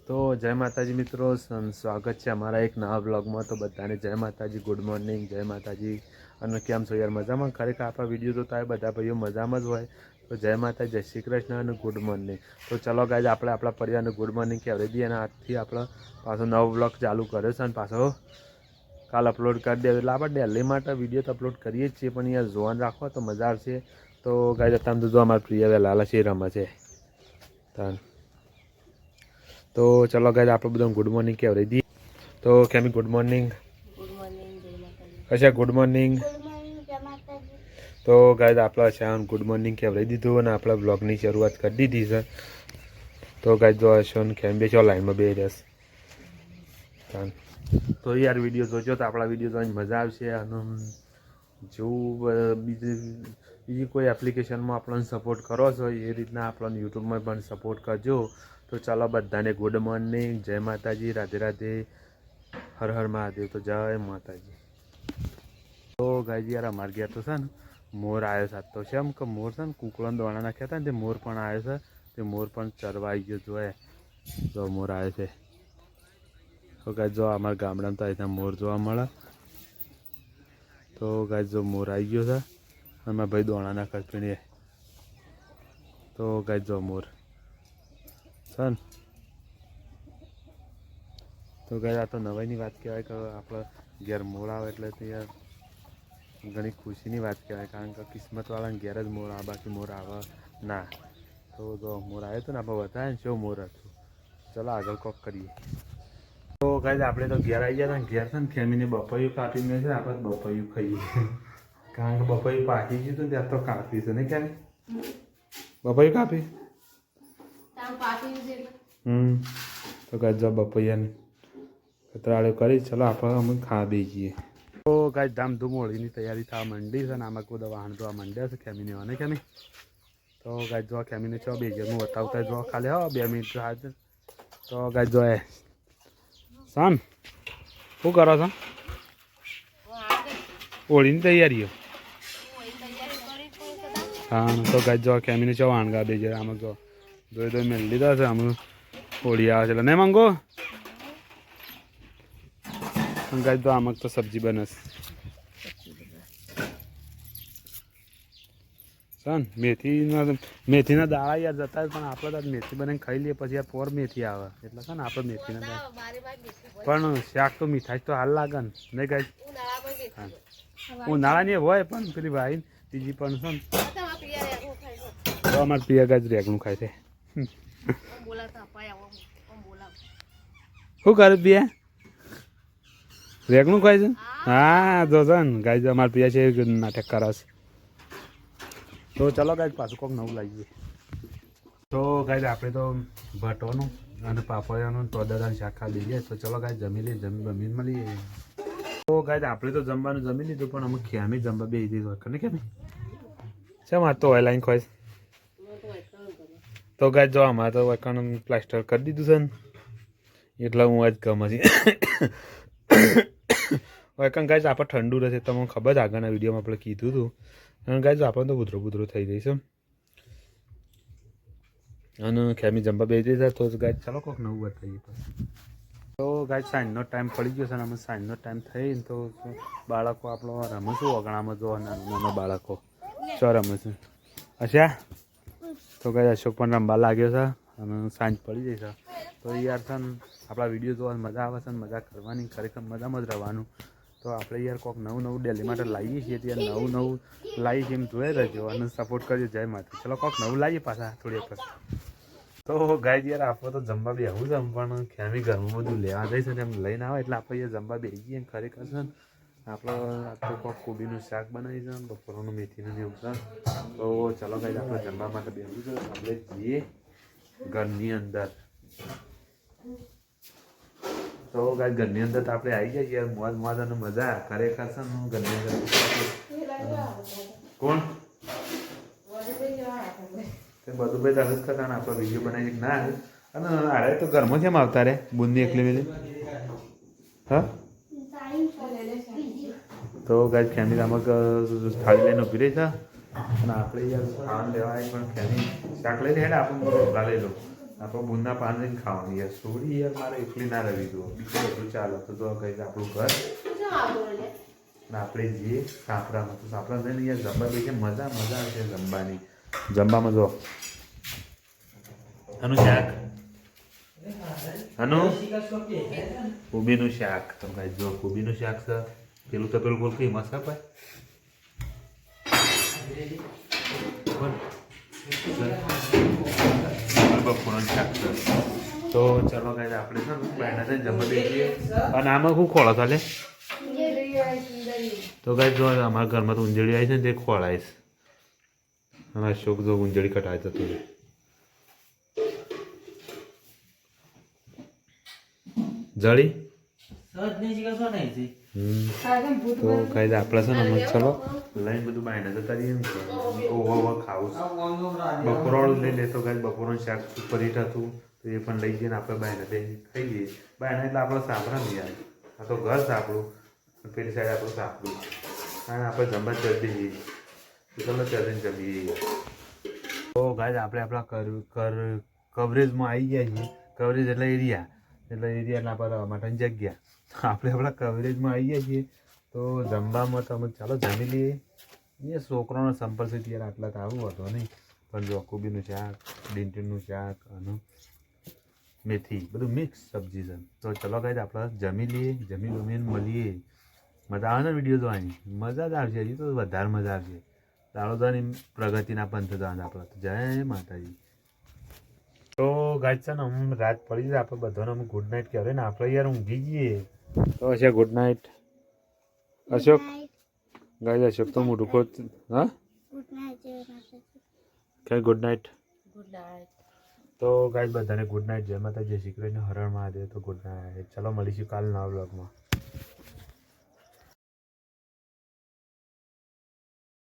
તો જય માતાજી મિત્રો, સ્વાગત છે અમારા એક નવા બ્લોગમાં। તો બધાને જય માતાજી, ગુડ મોર્નિંગ, જય માતાજી। અને કેમ છો યાર, મજામાં? ખરેખર આપણા વિડીયો જોતા હોય બધા ભાઈઓ મજામાં જ હોય। તો જય માતા, જય શ્રી કૃષ્ણ અને ગુડ મોર્નિંગ। તો ચલો ગાઈઝ, આપણે આપણા પરિવારને ગુડ મોર્નિંગ કહેવાય દઈએ અને આજથી આપણે પાછો નવો બ્લોગ ચાલુ કર્યો છે અને પાછો કાલ અપલોડ કરી દે। એટલે આપણે ડેલી માટે વિડીયો તો અપલોડ કરીએ જ છીએ, પણ યાર જોવાનું રાખો તો મજા આવશે। તો ગાઈઝ અત્યારે તો જો અમારા પ્રિય લાલા છે રમે છે તો ચલો ગાઈઝ, આપણે બધા ગુડ મોર્નિંગ કહેવાય દઈએ। તો કેમી ગુડ મોર્નિંગ, અચ્છા ગુડ મોર્નિંગ। તો ગાઈઝ આપણે અચ્છા ગુડ મોર્નિંગ કહેવાય દીધું અને આપણે બ્લોગની શરૂઆત કરી દીધી છે। તો ગાઈઝ જો અશન કેમ બે છો લાઈનમાં બે રસ તો યાર વિડીયો જોજો તો આપણા વિડીયો જોઈને મજા આવશે। અને જેવું બીજી કોઈ એપ્લિકેશનમાં આપણને સપોર્ટ કરો છો એ રીતના આપણને યુટ્યુબમાં પણ સપોર્ટ કરજો। તો ચાલો બધાને ગુડ મોર્નિંગ, જય માતાજી, રાધે રાધે, હર હર મહાદેવ। તો જય માતાજી। તો ગાઈઝ યાર અમારે ગયા તો છે ને મોર આવ્યો છે। તો છે એમ કે મોર છે ને કુકડાના દોણા નાખ્યા હતા ને તે મોર પણ આવ્યો છે। તે મોર પણ ચરવા આવી ગયો જોઈએ તો મોર આવ્યો છે। તો ગાઈઝ જો અમારા ગામડામાં તો અહીંયા મોર જોવા મળે। તો ગાઈઝ જો મોર આવી ગયો છે અને મારા ભાઈ દોણા નાખે પીણીએ। તો ગાઈઝ જો મોર છે ને। તો ગાઈઝ આ તો નવાઈની વાત કહેવાય કે આપણે ઘેર મોર આવે એટલે ત્યાં ઘણી ખુશીની વાત કહેવાય, કારણ કે કિસ્મતવાળાને ઘેર જ મોર આવે, બાકી મોર આવે ના। તો જો મોર આવ્યો હતો ને આપણે બતાવે ને શું મોર હતું। ચલો આગળ કોક કરીએ। તો ગાઈઝ આપણે તો ઘેર આવી ગયા હતા ને ઘેર છે ને ખેમીને બપૈયું કાપીને છે આપણે બપૈયું ખાઈએ કારણ કે બપૈયું પાકી ગયું હતું ત્યાં તો કાપી છે નહીં ક્યારે બપૈયું કાપી તો ગાઈઝ જો બપૈયાને કતરાળો કરી ચલો આપણે અમે ખાવા દઈ જઈએ। તો ગાઈઝ ધામધૂમ હોળીની તૈયારી થવા માંડી છે અને આમાં કોઈ વાહન જોવા માંડ્યા છે ખેમીને વાને કેમી। તો ગાઈઝ જો ખેમીને છો બે હું બતાવતા જો ખાલી હો 2 મિનિટ હાથ। તો ગાઈઝ જો એ સન શું કરો છો? હોળીની તૈયારીઓ હા। તો ગાઈઝ જો ખેમીને છો વાણગા બે જાય આમાં જો દોઈ મેળ લીધા છે આમ હોળી આવે છે એટલે નહીં માંગો। ગાઈઝ તો આમાં તો સબ્જી બને સન મેથીના દાળા યાર જતા પણ આપણે તો મેથી બનાવીને ખાઈ લઈએ પછી યાર પોર મેથી આવે એટલે છે ને આપણે મેથીના દાળ પણ શાક તો મીઠાઈ તો હાલ લાગે ને નહીં ગાઈઝ। ઉનાળાની હોય પણ પેલી ભાઈ બીજી પણ છે ને તો અમારે પ્રિય ગાઈઝ રેગણું ખાય છે। શું કરે પ્રિય રેગણું ખાય છે? હા જો છે ને ગાઈઝ અમારે પ્રિય છે નાટક કરાશ। તો ચલો ગાઈઝ પાછું કોઈક નવું લાવીએ। તો ગાઈઝ આપણે તો ભટોનું અને પાપડિયાનું ટોડરાનું શાક ખાઈ લઈએ। તો ચલો ગાઈઝ જમી લઈએ, જમીન મળીએ। તો ગાઈઝ આપણે તો જમવાનું જમી લીધું પણ અમે ખેમી જમવા બે દીધું ને કેમ છે આ તો ઓઇલાઈન ખોય। તો ગાઈઝ જો અમારે તો વકણ પ્લાસ્ટર કરી દીધું છે ને એટલે હું આજ ગમે છે વકણ ગાઈઝ આપણે ઠંડુ રહેશે તમને ખબર છે આગળના વિડીયોમાં આપણે કીધું હતું અને ગાઈઝ આપણને તો બુધરો થઈ જઈશ અને ખેમી જમવા બે જઈશ। તો ગાઈઝ ચાલો કોઈક નવું બતાવીએ પછી। તો ગાઈઝ સાંજનો ટાઈમ પડી ગયો છે અને અમે સાંજનો ટાઈમ થઈને તો બાળકો આપણો રમે શું ઓગણામાં જો નાના બાળકો શું રમે છે અચ્છા। તો ગાઈઝ અશોક પણ રમવા લાગ્યો છે અને સાંજ પડી જઈ છે। તો યાર છે ને આપણા વિડીયો જોવાની મજા આવે છે ને મજા કરવાની ખરેખર મજામાં જ રહેવાનું। તો આપણે યાર કોઈક નવું ડેલી માટે લાવીએ છીએ ત્યારે નવું લાવીએ છીએ એમ જોઈ રહેજો અને સપોર્ટ કરજો। જય માતા। ચલો કોઈક નવું લાવીએ પાછા થોડી વખત। તો ગાઈઝ યાર આપણે તો જમવા બી આવું છે પણ ખેમી ઘરમાં બધું લેવા જઈશ ને એમ લઈને આવે એટલે આપણે યાર જમવા બે જઈએ ખરેખર છે ને આપણે આટલું કોઈક કોબીનું શાક બનાવી છે ને બપોરનું મેથીનું એવું છે। તો ચલો ગાઈઝ આપણે જમવા માટે બેસવું છે આપણે જઈએ ઘરની અંદર। તો ગાઈઝ ઘરની અંદર તો આપણે આવી જઈએ યાર મોજ અને મજા ખરેખર છે ને ઘરની અંદર કોણ બધું ભાઈ તરત કરતા ને આપણે વિડીયો બનાવી ના અને અરે તો ઘરમાં કેમ આવતા રે બુંદી એકલી વેલી હા। તો ગાઈઝ ફેમિલી આમાં થાળી લઈને ઉભી રહી છે અને આપણે યાર ખાવાનું લેવા પણ ફેમિલી શાક લઈ લે આપણે રોટલા લઈ લો આપણે બુંદના પાન લઈને ખાવાની યાર સોડી યાર મારે એકલી ના રહેવી દો બીજું બધું ચાલે તો કઈ આપણું ઘર ને આપણે જઈએ સાપરામાં તો સાપરા જઈને યાર જમવા બેસીએ મજા આવશે જમવાની જમવામાં જો આનું શાક આનું કોબીનું શાક તો કઈ જો કોબીનું શાક છે પેલું તો પેલું બોલ કઈ મસા પાય બપોરનું શાક છે તો ચલો કઈ આપણે છે ને બહારના જઈને જમવા બેસીએ અને આમાં શું ખોળો ચાલે તો કઈ જો અમારા ઘરમાં તો ઊંજળી આવી છે ને તે ખોળાઈશ અને અશોક જો ઊંજળી કટાય તો જળી તો કઈ આપણે છે ને ચલો લઈને બધું બાયને જતા રહીએ ને ઓહો ખાવું બપોરવાળું લઈ લેતો કઈ બપોરનું શાક પરીટ હતું તો એ પણ લઈ જઈને આપણે બાયને બે ખાઈ લઈએ બાયને એટલે આપણે સાંભળા નહીં યાર આ તો ઘર સાંભળું પેલી સાઈડ આપણું સાંભળું અને આપણે જમવા ચડી જઈએ ચલો ચડીને જમીએ તો ગાય આપણે આપણા કવરેજમાં આવી ગયા છીએ કવરેજ એટલે એરિયા એટલે આપણે માટેની જગ્યા આપણે આપણા કવરેજમાં આવી ગયા છીએ તો જમવામાં તો અમે ચાલો જમી લઈએ એ છોકરાનો સંપર્ક છે ત્યારે આટલા તો આવું હતો નહીં પણ જો કોબીનું શાક ડીંટીનું શાક અને મેથી બધું મિક્સ સબ્જી છે તો ચલો ગાય આપણે જમી લઈએ જમીને મળીએ મજા આવે ને વિડીયો જોવાની મજા જ આવશે હજી તો વધારે મજા આવશે દાડોદાની પ્રગતિના પંથ જવાના આપણે તો જય માતાજી તો ગાય છે ને હું રાત પડી જાય આપણે બધાને અમે ગુડ નાઇટ કહેવાય ને આપણે યાર ઊંઘી જઈએ તો હશે ગુડ નાઇટ અશોક ગાય અશોક તો મોટું ખોટ હા કઈ ગુડ નાઇટ તો ગાય બધાને ગુડ નાઇટ જય માતા જય શ્રી કૃષ્ણ હરણ મહાદેવ તો ગુડ નાઇટ ચલો મળીશું કાલ નવા બ્લોગમાં